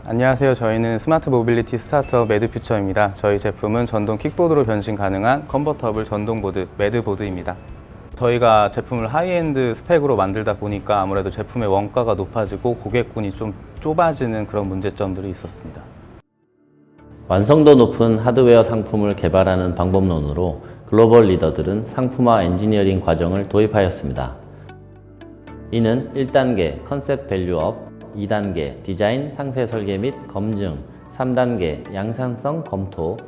안녕하세요. 저희는 스마트 모빌리티 스타트업 매드퓨처입니다. 저희 제품은 전동 킥보드로 변신 가능한 컨버터블 전동보드 매드보드입니다. 저희가 제품을 하이엔드 스펙으로 만들다 보니까 아무래도 제품의 원가가 높아지고 고객군이 좀 좁아지는 그런 문제점들이 있었습니다. 완성도 높은 하드웨어 상품을 개발하는 방법론으로 글로벌 리더들은 상품화 엔지니어링 과정을 도입하였습니다. 이는 1단계 컨셉 밸류업, 2단계 디자인 상세 설계 및 검증, 3단계 양산성 검토,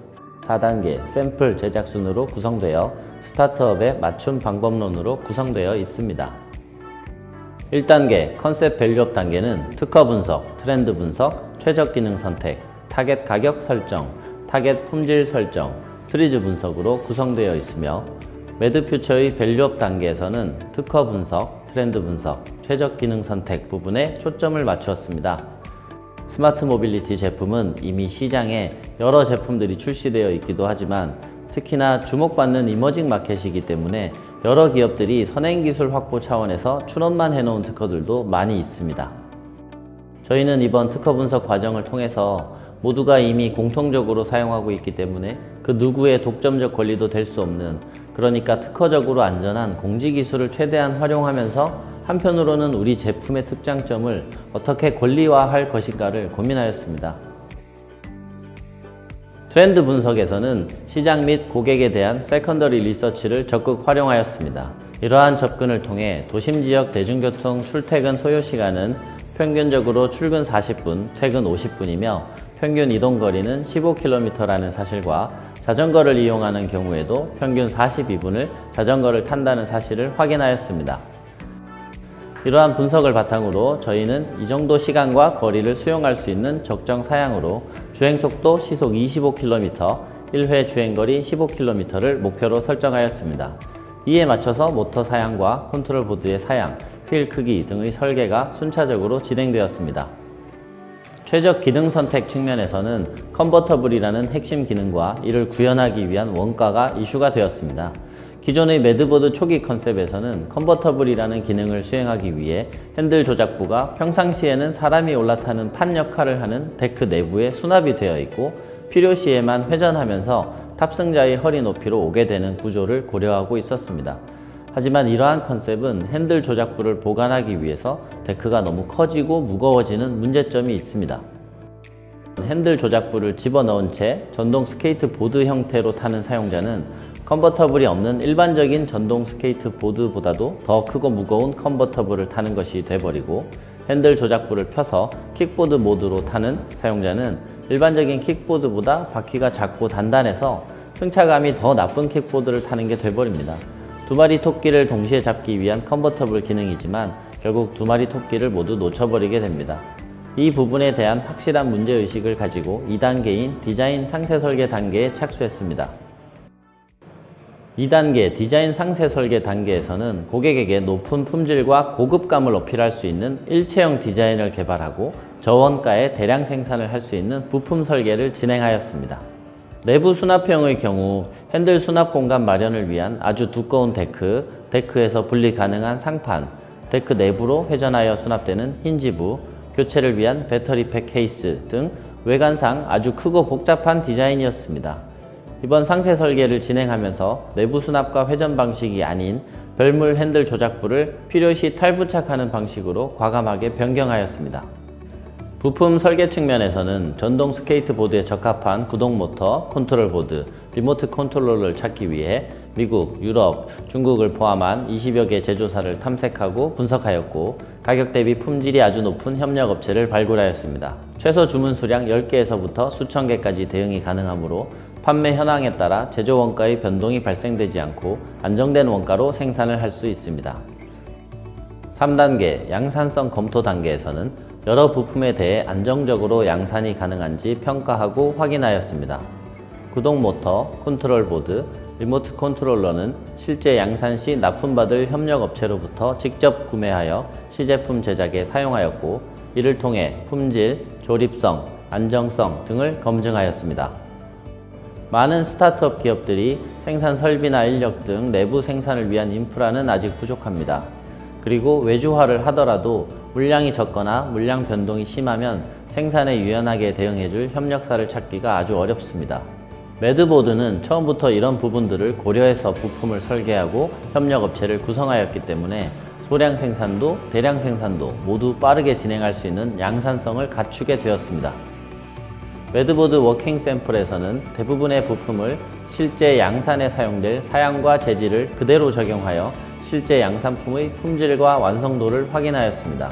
4단계 샘플 제작 순으로 구성되어 스타트업의 맞춤 방법론으로 구성되어 있습니다. 1단계 컨셉 밸류업 단계는 특허 분석, 트렌드 분석, 최적 기능 선택, 타겟 가격 설정, 타겟 품질 설정, 트리즈 분석으로 구성되어 있으며 매드퓨처의 밸류업 단계에서는 특허 분석, 트렌드 분석, 최적 기능 선택 부분에 초점을 맞추었습니다. 스마트 모빌리티 제품은 이미 시장에 여러 제품들이 출시되어 있기도 하지만 특히나 주목받는 이머징 마켓이기 때문에 여러 기업들이 선행기술 확보 차원에서 출원만 해놓은 특허들도 많이 있습니다. 저희는 이번 특허 분석 과정을 통해서 모두가 이미 공통적으로 사용하고 있기 때문에 그 누구의 독점적 권리도 될 수 없는, 그러니까 특허적으로 안전한 공지기술을 최대한 활용하면서 한편으로는 우리 제품의 특장점을 어떻게 권리화할 것인가를 고민하였습니다. 트렌드 분석에서는 시장 및 고객에 대한 세컨더리 리서치를 적극 활용하였습니다. 이러한 접근을 통해 도심 지역 대중교통 출퇴근 소요시간은 평균적으로 출근 40분, 퇴근 50분이며 평균 이동거리는 15km라는 사실과 자전거를 이용하는 경우에도 평균 42분을 자전거를 탄다는 사실을 확인하였습니다. 이러한 분석을 바탕으로 저희는 이 정도 시간과 거리를 수용할 수 있는 적정 사양으로 주행속도 시속 25km, 1회 주행거리 15km를 목표로 설정하였습니다. 이에 맞춰서 모터 사양과 컨트롤 보드의 사양, 휠 크기 등의 설계가 순차적으로 진행되었습니다. 최적 기능 선택 측면에서는 컨버터블이라는 핵심 기능과 이를 구현하기 위한 원가가 이슈가 되었습니다. 기존의 매드보드 초기 컨셉에서는 컨버터블이라는 기능을 수행하기 위해 핸들 조작부가 평상시에는 사람이 올라타는 판 역할을 하는 데크 내부에 수납이 되어 있고 필요시에만 회전하면서 탑승자의 허리 높이로 오게 되는 구조를 고려하고 있었습니다. 하지만 이러한 컨셉은 핸들 조작부를 보관하기 위해서 데크가 너무 커지고 무거워지는 문제점이 있습니다. 핸들 조작부를 집어넣은 채 전동 스케이트 보드 형태로 타는 사용자는 컨버터블이 없는 일반적인 전동 스케이트 보드보다도 더 크고 무거운 컨버터블을 타는 것이 돼버리고, 핸들 조작부를 펴서 킥보드 모드로 타는 사용자는 일반적인 킥보드보다 바퀴가 작고 단단해서 승차감이 더 나쁜 킥보드를 타는 게 돼버립니다. 두 마리 토끼를 동시에 잡기 위한 컨버터블 기능이지만 결국 두 마리 토끼를 모두 놓쳐버리게 됩니다. 이 부분에 대한 확실한 문제의식을 가지고 2단계인 디자인 상세 설계 단계에 착수했습니다. 2단계 디자인 상세 설계 단계에서는 고객에게 높은 품질과 고급감을 어필할 수 있는 일체형 디자인을 개발하고 저원가에 대량 생산을 할 수 있는 부품 설계를 진행하였습니다. 내부 수납형의 경우 핸들 수납 공간 마련을 위한 아주 두꺼운 데크에서 분리 가능한 상판, 데크 내부로 회전하여 수납되는 힌지부, 교체를 위한 배터리팩 케이스 등 외관상 아주 크고 복잡한 디자인이었습니다. 이번 상세 설계를 진행하면서 내부 수납과 회전 방식이 아닌 별물 핸들 조작부를 필요시 탈부착하는 방식으로 과감하게 변경하였습니다. 부품 설계 측면에서는 전동 스케이트보드에 적합한 구동 모터, 컨트롤 보드, 리모트 컨트롤러를 찾기 위해 미국, 유럽, 중국을 포함한 20여 개 제조사를 탐색하고 분석하였고, 가격 대비 품질이 아주 높은 협력 업체를 발굴하였습니다. 최소 주문 수량 10개에서부터 수천 개까지 대응이 가능하므로 판매 현황에 따라 제조 원가의 변동이 발생되지 않고 안정된 원가로 생산을 할 수 있습니다. 3단계 양산성 검토 단계에서는 여러 부품에 대해 안정적으로 양산이 가능한지 평가하고 확인하였습니다. 구동 모터, 컨트롤 보드, 리모트 컨트롤러는 실제 양산 시 납품받을 협력 업체로부터 직접 구매하여 시제품 제작에 사용하였고, 이를 통해 품질, 조립성, 안정성 등을 검증하였습니다. 많은 스타트업 기업들이 생산 설비나 인력 등 내부 생산을 위한 인프라는 아직 부족합니다. 그리고 외주화를 하더라도 물량이 적거나 물량 변동이 심하면 생산에 유연하게 대응해줄 협력사를 찾기가 아주 어렵습니다. 매드보드는 처음부터 이런 부분들을 고려해서 부품을 설계하고 협력업체를 구성하였기 때문에 소량 생산도 대량 생산도 모두 빠르게 진행할 수 있는 양산성을 갖추게 되었습니다. 매드보드 워킹 샘플에서는 대부분의 부품을 실제 양산에 사용될 사양과 재질을 그대로 적용하여 실제 양산품의 품질과 완성도를 확인하였습니다.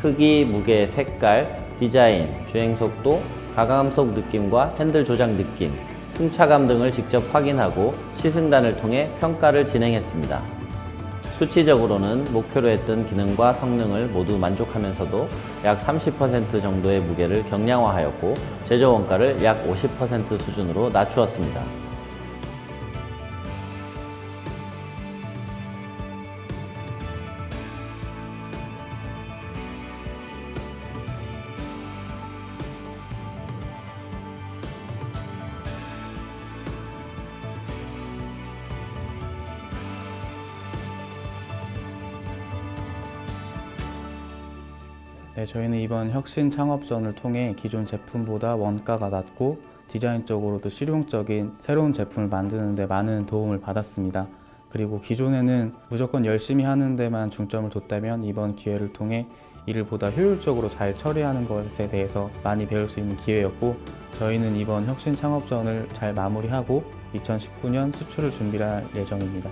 크기, 무게, 색깔, 디자인, 주행속도, 가감속 느낌과 핸들 조작 느낌, 승차감 등을 직접 확인하고 시승단을 통해 평가를 진행했습니다. 수치적으로는 목표로 했던 기능과 성능을 모두 만족하면서도 약 30% 정도의 무게를 경량화하였고 제조 원가를 약 50% 수준으로 낮추었습니다. 네, 저희는 이번 혁신 창업전을 통해 기존 제품보다 원가가 낮고 디자인적으로도 실용적인 새로운 제품을 만드는 데 많은 도움을 받았습니다. 그리고 기존에는 무조건 열심히 하는 데만 중점을 뒀다면 이번 기회를 통해 이를 보다 효율적으로 잘 처리하는 것에 대해서 많이 배울 수 있는 기회였고, 저희는 이번 혁신 창업전을 잘 마무리하고 2019년 수출을 준비할 예정입니다.